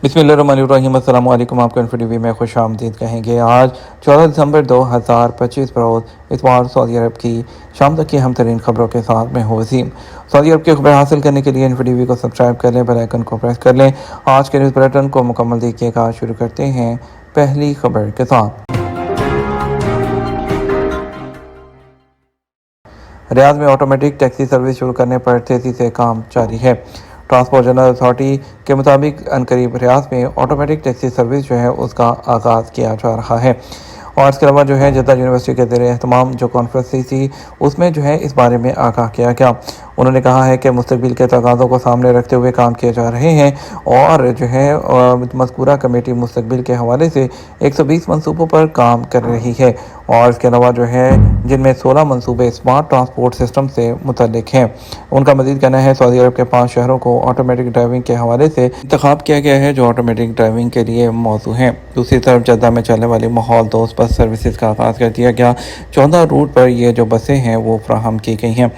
बिस्मिल्लाहिर्रहमानिर्रहीम। अस्सलाम वालेकुम। आपको इन्फो टीवी में खुश आमदीद कहेंगे। आज 14 दिसंबर 2025 बरोज़ इतवार सऊदी अरब की शाम तक की अहम तरीन खबरों के साथ मैं हूँ वसीम। सऊदी अरब की खबर हासिल करने के लिए इन्फो टीवी को सब्सक्राइब कर लें, बेल आइकन को प्रेस कर लें। आज के न्यूज़ बुलेटिन को मुकम्मल देखिएगा। शुरू करते हैं पहली खबर के साथ। रियाद में ऑटोमेटिक टैक्सी सर्विस शुरू करने पर तेज़ी से काम जारी है। ट्रांसपोर्ट जनरल अथॉरिटी के मुताबिक अनकरीब रियाद में ऑटोमेटिक टैक्सी सर्विस जो है उसका आगाज़ किया जा रहा है। और इसके अलावा जो है जद्दा यूनिवर्सिटी के ज़ेर एहतमाम जो कॉन्फ्रेंस थी उसमें जो है इस बारे में आगाह किया गया। उन्होंने कहा है कि मुस्तकबिल के तकाज़ों को सामने रखते हुए काम किए जा रहे हैं और जो है मज़कूरा कमेटी मुस्तकबिल के हवाले से 120 मनसूबों पर काम कर रही है और इसके अलावा जो है जिनमें 16 मनसूबे स्मार्ट ट्रांसपोर्ट सिस्टम से मुतल्लिक हैं। उनका मज़ीद कहना है सऊदी अरब के 5 शहरों को ऑटोमेटिक ड्राइविंग के हवाले से इंतखाब किया गया है जो ऑटोमेटिक ड्राइविंग के लिए मौजू हैं। दूसरी तरफ जद्दा में चलने वाली माहौल दोस्त बस सर्विसेज का आगाज़ कर दिया गया। 14 रूट पर ये जो बसें हैं वो फ्राहम की गई हैं।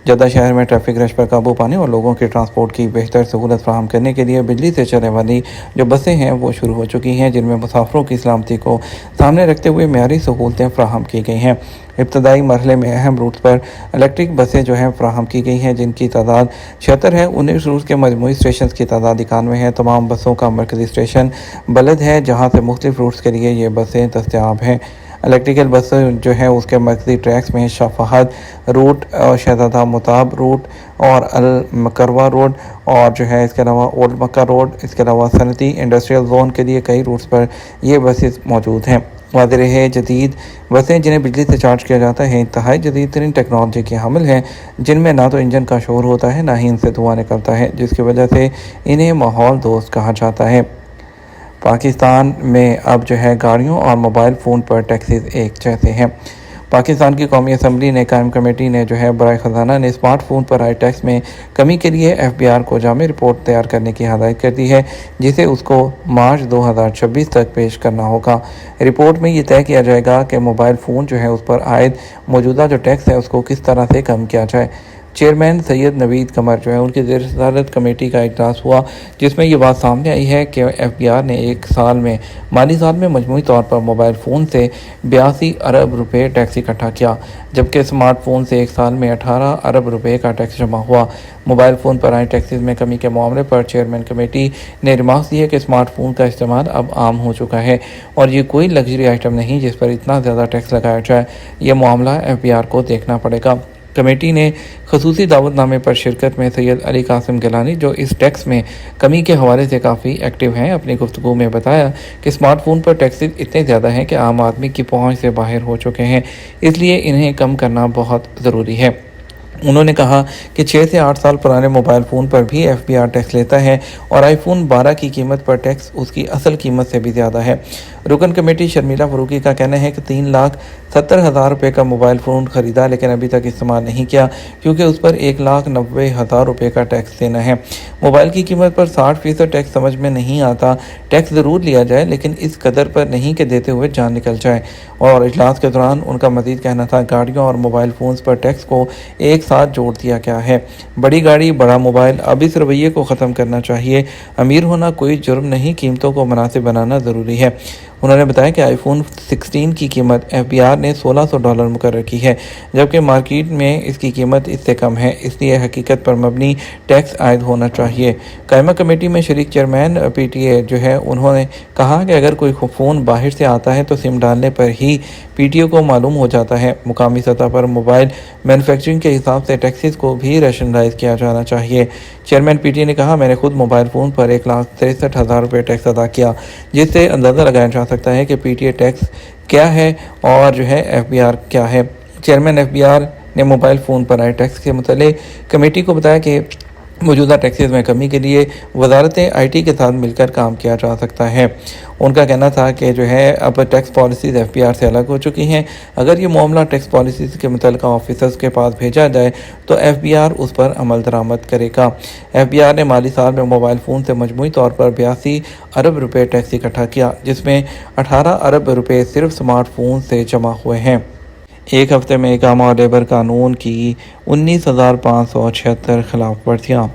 जद्दा शहर में ट्रैफिक रश पर काबू पाने और लोगों के ट्रांसपोर्ट की बेहतर सहूलत फराहम करने के लिए बिजली से चलने वाली जो बसें हैं वो शुरू हो चुकी हैं, जिनमें मुसाफिरों की सलामती को सामने रखते हुए मेयारी सहूलतें फराहम की गई हैं। इब्तदाई मरहले में अहम रूट्स पर इलेक्ट्रिक बसें जो हैं फ्राहम की गई हैं, जिनकी तादाद 76 है। 19 रूट्स के मजमूई स्टेशन की तादाद 91 है। तमाम बसों का मरकजी स्टेशन बलद है, जहाँ से मुख्तलिफ रूट्स के लिए ये बसें दस्तयाब हैं। इलेक्ट्रिकल बस जो है उसके मरकजी ट्रैक्स में शाह फहद रूट, शहजादा मुताब रूट और अल मकरवा रोड और जो है इसके अलावा ओल्ड मक्का रोड, इसके अलावा सनती इंडस्ट्रियल जोन के लिए कई रूट्स पर ये बसेस मौजूद हैं। वाज़ेह है जदीद बसें जिन्हें बिजली से चार्ज किया जाता है इंतहाई जदीद तरीन टेक्नोलॉजी की हामिल हैं, जिनमें ना तो इंजन का शोर होता है ना ही इनसे धुआं निकलता है, जिसकी वजह से इन्हें माहौल दोस्त कहा जाता है। पाकिस्तान में अब जो है गाड़ियों और मोबाइल फ़ोन पर टैक्सेस एक जैसे हैं। पाकिस्तान की कौमी असम्बली ने कायम कमेटी ने जो है बराए ख़जाना ने स्मार्टफोन पर आए टैक्स में कमी के लिए FBR को जामे रिपोर्ट तैयार करने की हदायत कर दी है, जिसे उसको मार्च 2026 तक पेश करना होगा। रिपोर्ट में ये तय किया जाएगा कि मोबाइल फ़ोन जो है उस पर आयद मौजूदा जो टैक्स है उसको किस तरह से कम किया जाए। चेयरमैन सैयद नवीद कमर जो है उनकी ज़ेर सदारत कमेटी का इजलास हुआ, जिसमें ये बात सामने आई है कि FBR ने एक साल में माली साल में मजमूई तौर पर मोबाइल फ़ोन से 82 अरब रुपये टैक्स इकट्ठा किया, जबकि स्मार्टफोन से एक साल में 18 अरब रुपये का टैक्स जमा हुआ। मोबाइल फ़ोन पर आए टैक्सेस में कमी के मामले पर चेयरमैन कमेटी ने रिमार्क दी है कि स्मार्टफोन का इस्तेमाल अब आम हो चुका है और ये कोई लग्जरी आइटम नहीं जिस पर इतना ज़्यादा टैक्स लगाया जाए। यह मामला FBR को देखना पड़ेगा। कमेटी ने खसूसी दावतनामे पर शिरकत में सैयद अली कासिम गिलानी, जो इस टैक्स में कमी के हवाले से काफ़ी एक्टिव हैं, अपनी गुफ्तगू में बताया कि स्मार्टफोन पर टैक्सेस इतने ज़्यादा हैं कि आम आदमी की पहुंच से बाहर हो चुके हैं, इसलिए इन्हें कम करना बहुत ज़रूरी है। उन्होंने कहा कि 6 से 8 साल पुराने मोबाइल फ़ोन पर भी FBR टैक्स लेता है और आईफोन 12 की कीमत पर टैक्स उसकी असल कीमत से भी ज़्यादा है। रुकन कमेटी शर्मिला फरूकी का कहना है कि 3,70,000 रुपये का मोबाइल फ़ोन ख़रीदा लेकिन अभी तक इस्तेमाल नहीं किया, क्योंकि उस पर 1,90,000 रुपये का टैक्स देना है। मोबाइल की कीमत पर 60% टैक्स समझ में नहीं आता। टैक्स ज़रूर लिया जाए लेकिन इस कदर पर नहीं कि देते हुए जान निकल जाए। और इजलास के दौरान उनका मज़ीद कहना था गाड़ियों और मोबाइल फ़ोन्स पर टैक्स को एक साथ जोड़ दिया गया है। बड़ी गाड़ी बड़ा मोबाइल, अब इस रवैये को ख़त्म करना चाहिए। अमीर होना कोई जुर्म नहीं, कीमतों को मुनासिब बनाना ज़रूरी है। उन्होंने बताया कि आईफोन 16 की कीमत FBR ने $1,600 मुकर्रर की है, जबकि मार्केट में इसकी कीमत इससे कम है, इसलिए हकीकत पर मबनी टैक्स आयद होना चाहिए। कायमा कमेटी में शरीक चेयरमैन PTA जो है उन्होंने कहा कि अगर कोई फ़ोन बाहर से आता है तो सिम डालने पर ही PTO को मालूम हो जाता है। मुकामी सतह पर मोबाइल मैन्युफैक्चरिंग के हिसाब से टैक्सेस को भी रैशनलाइज किया जाना चाहिए। चेयरमैन PTA ने कहा मैंने खुद मोबाइल फ़ोन पर 1,63,000 रुपये टैक्स अदा किया, जिससे अंदाज़ा लगाया जा सकता है कि PTA टैक्स क्या है और जो है FBR क्या है। चेयरमैन FBR ने मोबाइल फ़ोन पर आए टैक्स के मुतालिक कमेटी को बताया कि मौजूदा टैक्सेस में कमी के लिए वजारत IT के साथ मिलकर काम किया जा सकता है। उनका कहना था कि जो है अब टैक्स पॉलिसीज़ FBR से अलग हो चुकी हैं। अगर ये मामला टैक्स पॉलिसीज़ के मुतल्लिका ऑफिसर्स के पास भेजा जाए तो FBR उस पर अमल दरामद करेगा। FBR ने माली साल में मोबाइल फ़ोन से मजमूई तौर पर 82 अरब रुपये टैक्स इकट्ठा किया, जिसमें 18 अरब रुपये सिर्फ स्मार्टफोन से जमा हुए हैं। एक हफ्ते में इकामा और लेबर कानून की 19,576 खिलाफ वर्जियाँ।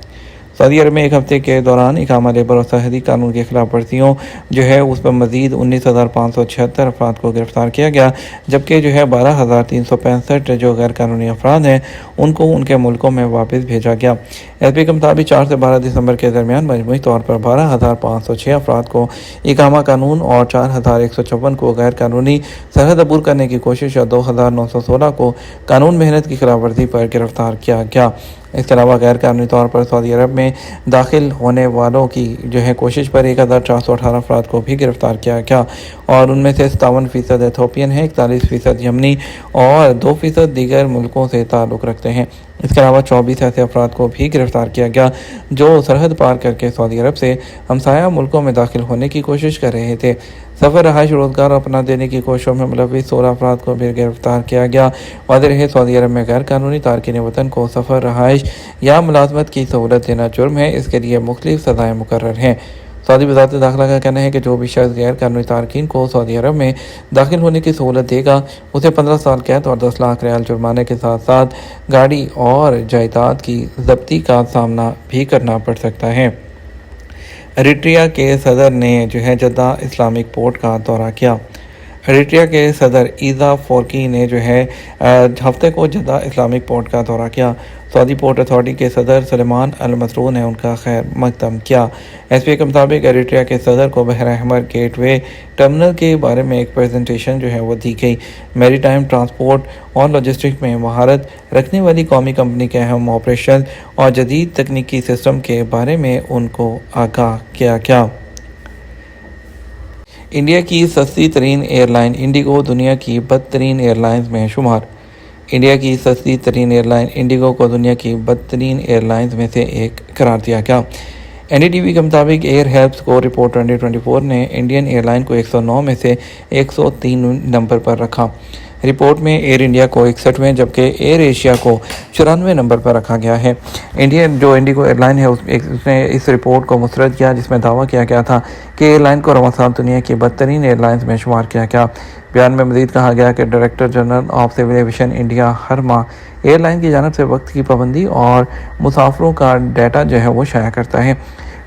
سعودی عرب میں ایک ہفتے کے دوران اقامہ لیبر اور سرحدی قانون کی خلاف ورزیوں جو ہے اس پر مزید 19,576 افراد کو گرفتار کیا گیا، جبکہ جو ہے 12,365 جو غیر قانونی افراد ہیں ان کو ان کے ملکوں میں واپس بھیجا گیا۔ ایس پی کے مطابق 4 سے 12 دسمبر کے درمیان مجموعی طور پر 12,506 افراد کو اقامہ قانون اور 4,154 کو غیر قانونی سرحد عبور کرنے کی کوشش اور 2,916 کو قانون محنت کی خلاف ورزی پر گرفتار کیا گیا۔ اس کے علاوہ غیر قانونی طور پر سعودی عرب میں داخل ہونے والوں کی جو ہے کوشش پر 1,418 افراد کو بھی گرفتار کیا گیا، اور ان میں سے 57% ایتھوپین ہیں، 41% یمنی اور 2% دیگر ملکوں سے تعلق رکھتے ہیں۔ اس کے علاوہ 24 ایسے افراد کو بھی گرفتار کیا گیا جو سرحد پار کر کے سعودی عرب سے ہمسایہ ملکوں میں داخل ہونے کی کوشش کر رہے تھے۔ سفر، رہائش، روزگار اپنا دینے کی کوششوں میں ملوث 16 افراد کو بھی گرفتار کیا گیا۔ واضح رہے، سعودی عرب میں غیر قانونی تارکین وطن کو سفر، رہائش یا ملازمت کی سہولت دینا جرم ہے۔ اس کے لیے مختلف سزائیں مقرر ہیں۔ سعودی وزارت داخلہ کا کہنا ہے کہ جو بھی شخص غیر قانونی تارکین کو سعودی عرب میں داخل ہونے کی سہولت دے گا اسے 15 سال قید اور 10 لاکھ ریال جرمانے کے ساتھ ساتھ گاڑی اور جائیداد کی ضبطی کا سامنا بھی کرنا پڑ سکتا ہے۔ اریٹریا کے صدر نے جو ہے جدہ اسلامک پورٹ کا دورہ کیا۔ اریٹریا کے صدر ایزا فورکی نے جو ہے ہفتے کو جدہ اسلامک پورٹ کا دورہ کیا۔ سعودی پورٹ اتھارٹی کے صدر سلیمان المسرور نے ان کا خیر مقدم کیا۔ ایس پی کے مطابق اریٹریا کے صدر کو بحر احمر گیٹ وے ٹرمینل کے بارے میں ایک پریزنٹیشن جو ہے وہ دی گئی۔ میری ٹائم ٹرانسپورٹ اور لاجسٹک میں مہارت رکھنے والی قومی کمپنی کے اہم آپریشن اور جدید تکنیکی سسٹم کے بارے میں ان کو آگاہ کیا گیا۔ انڈیا کی سستی ترین ایئر لائن انڈیگو دنیا کی بدترین ایئر لائنز میں شمار۔ انڈیا کی سستی ترین ایئر لائن انڈیگو کو دنیا کی بدترین ایئر لائنز میں سے ایک قرار دیا گیا۔ این ڈی ٹی وی کے مطابق ایئر ہیلپ اسکور رپورٹ 2024 نے انڈین ایئر لائن کو 109 میں سے 103 نمبر پر رکھا۔ رپورٹ میں ایئر انڈیا کو 61ویں جبکہ ایئر ایشیا کو 94 نمبر پر رکھا گیا ہے۔ جو انڈیگو ایئر لائن ہے اس نے اس رپورٹ کو مسترد کیا جس میں دعویٰ کیا گیا تھا کہ ایئر لائن کو رواں سال دنیا کی بدترین ایئر لائنز میں شمار کیا گیا۔ بیان میں مزید کہا گیا کہ director general of civil aviation India ہر ماہ ایئر لائن کی جانب سے وقت کی پابندی اور مسافروں کا ڈیٹا جو ہے وہ شائع کرتا ہے۔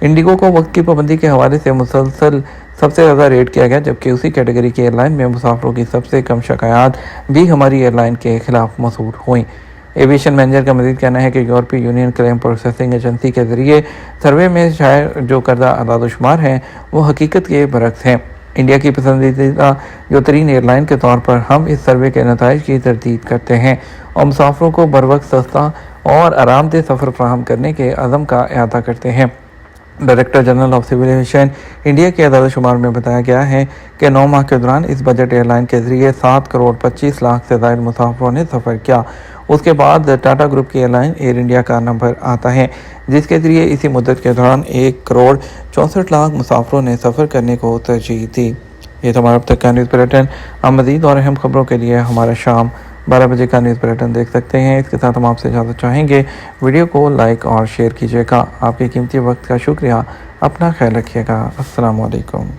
انڈیگو کو وقت کی پابندی کے حوالے سے مسلسل سب سے زیادہ ریٹ کیا گیا، جبکہ اسی کیٹیگری کی ایئر لائن میں مسافروں کی سب سے کم شکایات بھی ہماری ایئر لائن کے خلاف موصول ہوئیں۔ ایویشن مینیجر کا مزید کہنا ہے کہ یورپی یونین کلیم پروسیسنگ ایجنسی کے ذریعے سروے میں شائع جو کردہ اعداد و شمار ہیں وہ حقیقت کے برعکس ہیں۔ انڈیا کی پسندیدہ جو ترین ایئر لائن کے طور پر ہم اس سروے کے نتائج کی تردید کرتے ہیں اور مسافروں کو بروقت سستا اور آرام دہ سفر فراہم کرنے کے عزم کا اعادہ کرتے ہیں۔ Director general of civil aviation India کے اعداد و شمار میں بتایا گیا ہے کہ 9 ماہ کے دوران اس بجٹ ایئر لائن کے ذریعے 7 کروڑ 25 لاکھ سے زائد مسافروں نے سفر کیا۔ اس کے بعد ٹاٹا گروپ کی ایئر لائن ایئر انڈیا کا نمبر آتا ہے جس کے ذریعے اسی مدت کے دوران 1 کروڑ 64 لاکھ مسافروں نے سفر کرنے کو ترجیح دی۔ یہ تھا ہمارا اب تک کا نیوز بلیٹن۔ آپ مزید اور اہم خبروں کے لیے ہمارا شام 12 بجے کا نیوز بلیٹن دیکھ سکتے ہیں۔ اس کے ساتھ ہم آپ سے اجازت چاہیں گے، ویڈیو کو لائک اور شیئر کیجیے گا۔ آپ کے قیمتی وقت کا شکریہ۔ اپنا خیال رکھیے گا۔ السلام علیکم۔